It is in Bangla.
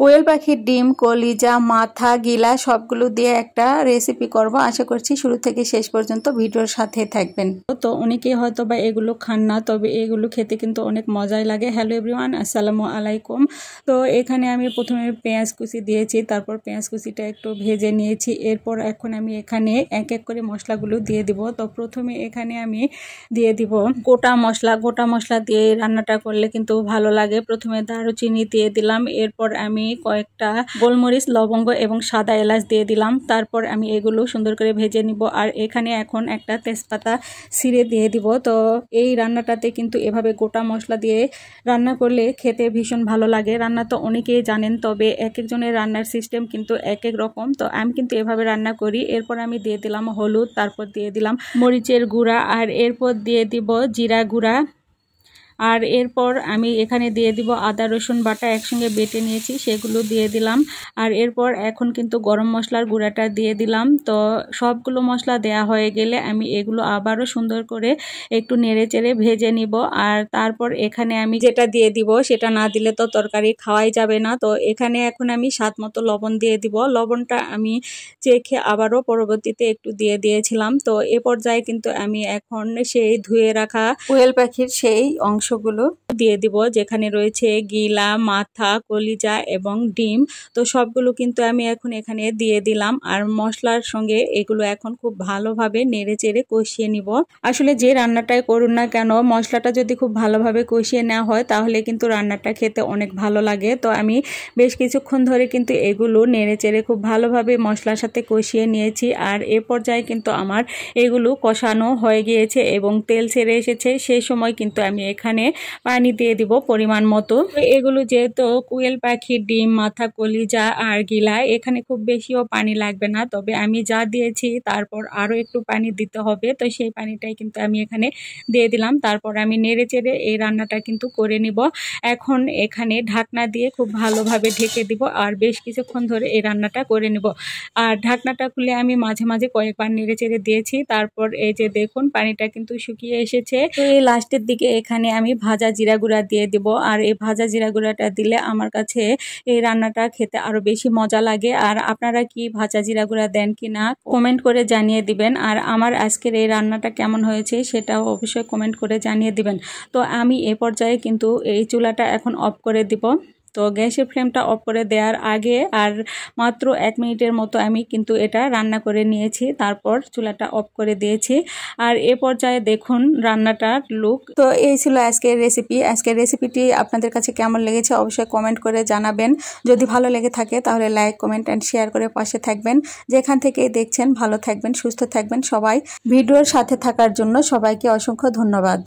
কোয়েল পাখির ডিম, কলিজা, মাথা, গিলা সবগুলো দিয়ে একটা রেসিপি করব। আশা করছি শুরু থেকে শেষ পর্যন্ত ভিডিওর সাথে থাকবেন। তো অনেকেই হয়তো বা এগুলো খান না, তবে এগুলো খেতে কিন্তু অনেক মজাই লাগে। হ্যালো এভরিওয়ান, আসসালামু আলাইকুম। তো এখানে আমি প্রথমে পেঁয়াজ কুচি দিয়েছি, তারপর পেঁয়াজ কুচিটা একটু ভেজে নিয়েছি। এরপর এখন আমি এখানে এক এক করে মশলাগুলো দিয়ে দিব। তো প্রথমে এখানে আমি দিয়ে দিব গোটা মশলা। গোটা মশলা দিয়ে রান্নাটা করলে কিন্তু ভালো লাগে। প্রথমে দারুচিনি দিয়ে দিলাম, এরপর আমি কয়েকটা গোলমরিচ, লবঙ্গ এবং সাদা এলাচ দিয়ে দিলাম। তারপর আমি এগুলো সুন্দর করে ভেজে নিব। আর এখানে এখন একটা তেজপাতা ছিঁড়ে দিয়ে দিব। তো এই রান্নাটাতে কিন্তু এভাবে গোটা মশলা দিয়ে রান্না করলে খেতে ভীষণ ভালো লাগে। রান্না তো অনেকেই জানেন, তবে এক একজনের রান্নার সিস্টেম কিন্তু এক এক রকম। তো আমি কিন্তু এভাবে রান্না করি। এরপর আমি দিয়ে দিলাম হলুদ, তারপর দিয়ে দিলাম মরিচের গুঁড়া, আর এরপর দিয়ে দিব জিরা গুঁড়া। আর এরপর আমি এখানে দিয়ে দিব আদা রসুন বাটা একসঙ্গে বেটে নিয়েছি, সেগুলো দিয়ে দিলাম। আর এরপর এখন কিন্তু গরম মশলার গুঁড়াটা দিয়ে দিলাম। তো সবগুলো মশলা দেয়া হয়ে গেলে আমি এগুলো আবারও সুন্দর করে একটু নেড়ে চেড়ে ভেজে নিব। আর তারপর এখানে আমি যেটা দিয়ে দিব, সেটা না দিলে তো তরকারি খাওয়াই যাবে না। তো এখানে এখন আমি স্বাদ মতো লবণ দিয়ে দিব। লবণটা আমি চেখে আবারও পরবর্তীতে একটু দিয়ে দিয়েছিলাম। তো এ পর্যায়ে কিন্তু আমি এখন সেই ধুয়ে রাখা কোয়েল পাখির সেই অংশগুলো দিয়ে দিব, যেখানে রয়েছে গিলা, মাথা, কলিজা এবং ডিম। তো সবগুলো কিন্তু আমি এখন এখানে দিয়ে দিলাম। আর মশলার সঙ্গে এগুলো এখন খুব ভালোভাবে নেড়ে চেড়ে কষিয়ে নিব। আসলে যে রান্নাটাই করুন না কেন, মশলাটা যদি খুব ভালোভাবে কষিয়ে নেওয়া হয় তাহলে কিন্তু রান্নাটা খেতে অনেক ভালো লাগে। তো আমি বেশ কিছুক্ষণ ধরে কিন্তু এগুলো নেড়ে চেড়ে খুব ভালোভাবে মশলার সাথে কষিয়ে নিয়েছি। আর এ পর্যায়ে কিন্তু আমার এগুলো কষানো হয়ে গিয়েছে এবং তেল ছেড়ে এসেছে। সেই সময় কিন্তু আমি এখানে পানি দিয়ে দিব পরিমাণ মতো। তো এগুলো যেহেতু কোয়েল পাখির ডিম, মাথা, কলিজা আর গিলা, এখানে খুব বেশিও পানি লাগবে না। তবে আমি যা দিয়েছি তারপর আরও একটু পানি দিতে হবে। তো সেই পানিটাই কিন্তু আমি এখানে দিয়ে দিলাম। তারপর আমি নেড়ে চেড়ে এই রান্নাটা কিন্তু করে নিব। এখন এখানে ঢাকনা দিয়ে খুব ভালোভাবে ঢেকে দিব আর বেশ কিছুক্ষণ ধরে এই রান্নাটা করে নিব। আর ঢাকনাটা খুলে আমি মাঝে মাঝে কয়েকবার নেড়ে চেড়ে দিয়েছি। তারপর এই যে দেখুন পানিটা কিন্তু শুকিয়ে এসেছে। তো এই লাস্টের দিকে এখানে আমি ভাজা জিরা গুঁড়া দিয়ে দিব। আর এই ভাজা জিরা গুঁড়াটা দিলে আমার কাছে এই রান্নাটা খেতে আরো বেশি মজা লাগে। আর আপনারা কি ভাজা জিরা গুঁড়া দেন কি না কমেন্ট করে জানিয়ে দিবেন। আর আমার আজকের এই রান্নাটা কেমন হয়েছে সেটাও অবশ্যই কমেন্ট করে জানিয়ে দিবেন। তো আমি এ পর্যায়ে কিন্তু এই চুলাটা এখন অফ করে দিব। তো গ্যাসের ফ্লেমটা অফ করে দেওয়ার আগে আর মাত্র 1 মিনিটের মতো আমি কিন্তু এটা রান্না করে নিয়েছি, তারপর চুলাটা অফ করে দিয়েছি। আর এ পর্যায়ে দেখুন রান্নাটার লুক। তো এই ছিল আজকের রেসিপি। আজকের রেসিপিটি আপনাদের কাছে কেমন লেগেছে অবশ্যই কমেন্ট করে জানাবেন। যদি ভালো লেগে থাকে তাহলে লাইক, কমেন্ট অ্যান্ড শেয়ার করে পাশে থাকবেন। যেখান থেকে দেখছেন ভালো থাকবেন, সুস্থ থাকবেন সবাই। ভিডিওর সাথে থাকার জন্য সবাইকে অসংখ্য ধন্যবাদ।